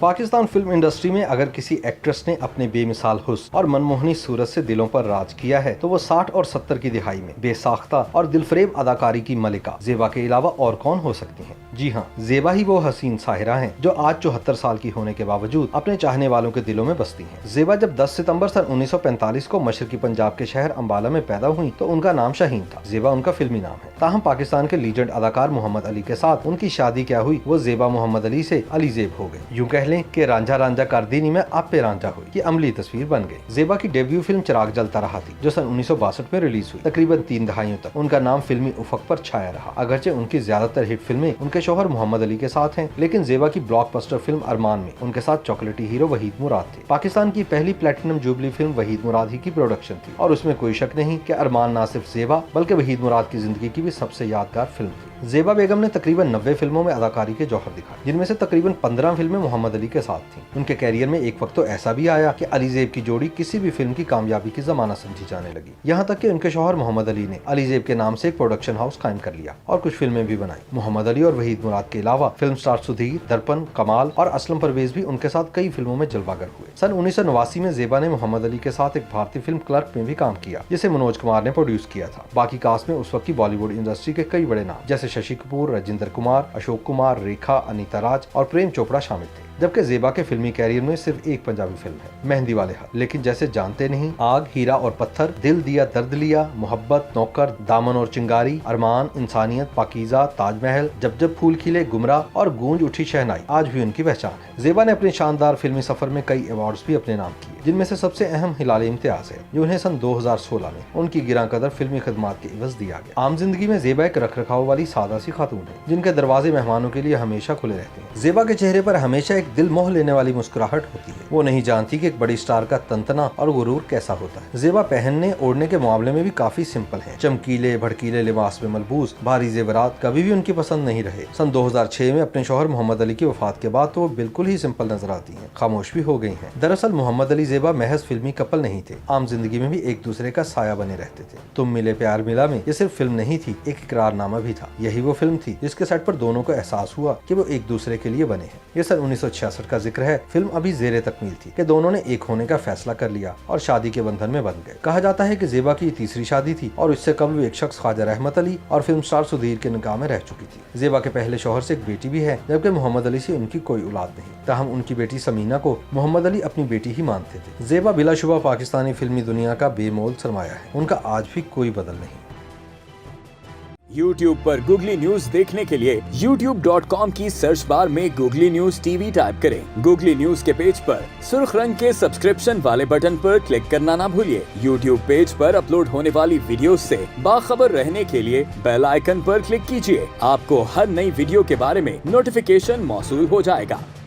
Pakistan film industry में अगर किसी एक्ट्रेस ने अपने बेमिसाल हुस्न और मनमोहनी सूरत से दिलों पर राज किया है तो वो 60 और 70 की दिहाई में बेसाख्ता और दिलफरेब अदाकारी की मलिका जेबा के अलावा और कौन हो सकती हैं। जी हाँ, जेबा ही वो हसीन साहिरा हैं जो आज 74 साल की होने के बावजूद अपने चाहने वालों के दिलों में बसती हैं। जेबा जब 10 सितंबर सन 1945 को मशरकी पंजाब के शहर अम्बाला में पैदा हुई तो उनका नाम शाहीन था। जेबा उनका फिल्मी नाम है। ताहम पाकिस्तान के लीजेंड अदाकार मोहम्मद अली के साथ उनकी शादी क्या हुई, वो जेबा मोहम्मद अली से अली जेब हो गई। यूँ कह लें कि रांझा रांझा करदीनी में आप पे रांझा हुई की अमली तस्वीर बन गई। जेबा की डेब्यू फिल्म चिराग जलता रहा थी जो सन 1962 में रिलीज हुई। तकरीबन 3 दहाइयों तक उनका नाम फिल्मी उफक पर छाया रहा। अगरचे उनकी ज्यादातर हिट फिल्में उनके शौहर मोहम्मद अली के साथ हैं, लेकिन जेबा की ब्लॉकबस्टर फिल्म अरमान में उनके साथ चॉकलेटी हीरो वहीद मुराद थे। पाकिस्तान की पहली प्लेटिनम जुबली फिल्म वहीद मुराद ही की प्रोडक्शन थी और उसमें कोई शक नहीं कि अरमान न सिर्फ जेबा बल्कि वहीद मुराद की जिंदगी की भी सबसे यादगार फिल्म थी। जेबा बेगम ने तकरीबन 90 फिल्मों में अदाकारी के जौहर दिखाए, जिनमें से तकरीबन 15 फिल्में मोहम्मद अली के साथ थीं। उनके कैरियर में एक वक्त तो ऐसा भी आया कि अली जेब की जोड़ी किसी भी फिल्म की कामयाबी की जमाना समझी जाने लगी। यहाँ तक कि उनके शौहर मोहम्मद अली ने अली जेब के नाम से एक प्रोडक्शन हाउस कायम कर लिया और कुछ फिल्में भी बनाई। मोहम्मद अली और वहीद मुराद के अलावा फिल्म स्टार सुधीर, दर्पण, कमाल और असलम परवेज भी उनके साथ कई फिल्मों में जलवागर हुए। सन 1989 में जेबा ने मोहम्मद अली के साथ एक भारतीय फिल्म क्लर्क में भी काम किया, जिसे मनोज कुमार ने प्रोड्यूस किया था। बाकी कास्ट में उस वक्त की बॉलीवुड इंडस्ट्री के कई बड़े नाम जैसे शशि कपूर, राजेंद्र कुमार, अशोक कुमार, रेखा, अनीता राज और प्रेम चोपड़ा शामिल थे। जबकि जेबा के फिल्मी कैरियर में सिर्फ एक पंजाबी फिल्म है, मेहंदी वाले हाथ। लेकिन जैसे जानते नहीं, आग, हीरा और पत्थर, दिल दिया दर्द लिया, मोहब्बत, नौकर, दामन और चिंगारी, अरमान, इंसानियत, पाकीज़ा, ताजमहल, जब जब फूल खिले, गुमराह और गूंज उठी शहनाई आज भी उनकी पहचान है। जेबा ने अपने शानदार फिल्मी सफर में कई अवार्ड्स भी अपने नाम किए, जिनमें से सबसे अहम हिलाल इम्तियाज है जो उन्हें सन 2016 में उनकी गिरां कदर फिल्मी खिदमात के इवज दिया गया। आम जिंदगी में जेबा एक रख रखाव वाली सादा सी खातून है जिनके दरवाजे मेहमानों के लिए हमेशा खुले रहते हैं। जेबा के चेहरे पर हमेशा एक दिल मोह लेने वाली मुस्कुराहट होती है। वो नहीं जानती कि एक बड़ी स्टार का तंतना और गुरूर कैसा होता है। जेबा पहनने ओढ़ने के मामले में भी काफी सिंपल है। चमकीले भड़कीले लिबास में मलबूस भारी जेवरात कभी भी उनकी पसंद नहीं रहे। सन 2006 में अपने शौहर मोहम्मद अली की वफात के बाद तो वो बिल्कुल ही सिंपल नजर आती हैं, खामोश भी हो गई हैं। दरअसल मोहम्मद अली जेबा महज फिल्मी कपल नहीं थे, आम जिंदगी में भी एक दूसरे का साया बने रहते थे। तुम मिले प्यार मिला में ये सिर्फ फिल्म नहीं थी, एक इकरारनामा भी था। यही वो फिल्म थी जिसके सेट पर दोनों को एहसास हुआ कि वो एक दूसरे के लिए बने हैं। ये सन 1966 का जिक्र है। फिल्म अभी जेरे तकमील थी कि दोनों ने एक होने का फैसला कर लिया और शादी के बंधन में बंध गए। कहा जाता है कि जेबा की तीसरी शादी थी और इससे कबल भी एक शख्स ख्वाजा रहमत अली और फिल्म स्टार सुधीर के निकाह में रह चुकी थी। जेबा के पहले शौहर से एक बेटी भी है, जबकि मोहम्मद अली से उनकी कोई औलाद नहीं। ताहम उनकी बेटी समीना को मोहम्मद अली अपनी बेटी ही मानते थे। जेबा बिलाशुबा पाकिस्तानी फिल्मी दुनिया का बेमोल सरमाया है, उनका आज भी कोई बदल नहीं। YouTube पर गूगली न्यूज देखने के लिए youtube.com की सर्च बार में गूगली न्यूज टीवी टाइप करें। गूगली न्यूज के पेज पर सुर्ख रंग के सब्सक्रिप्शन वाले बटन पर क्लिक करना ना भूलिए। YouTube पेज पर अपलोड होने वाली वीडियोस से बाखबर रहने के लिए बेल आइकन पर क्लिक कीजिए। आपको हर नई वीडियो के बारे में नोटिफिकेशन मौसूल हो जाएगा।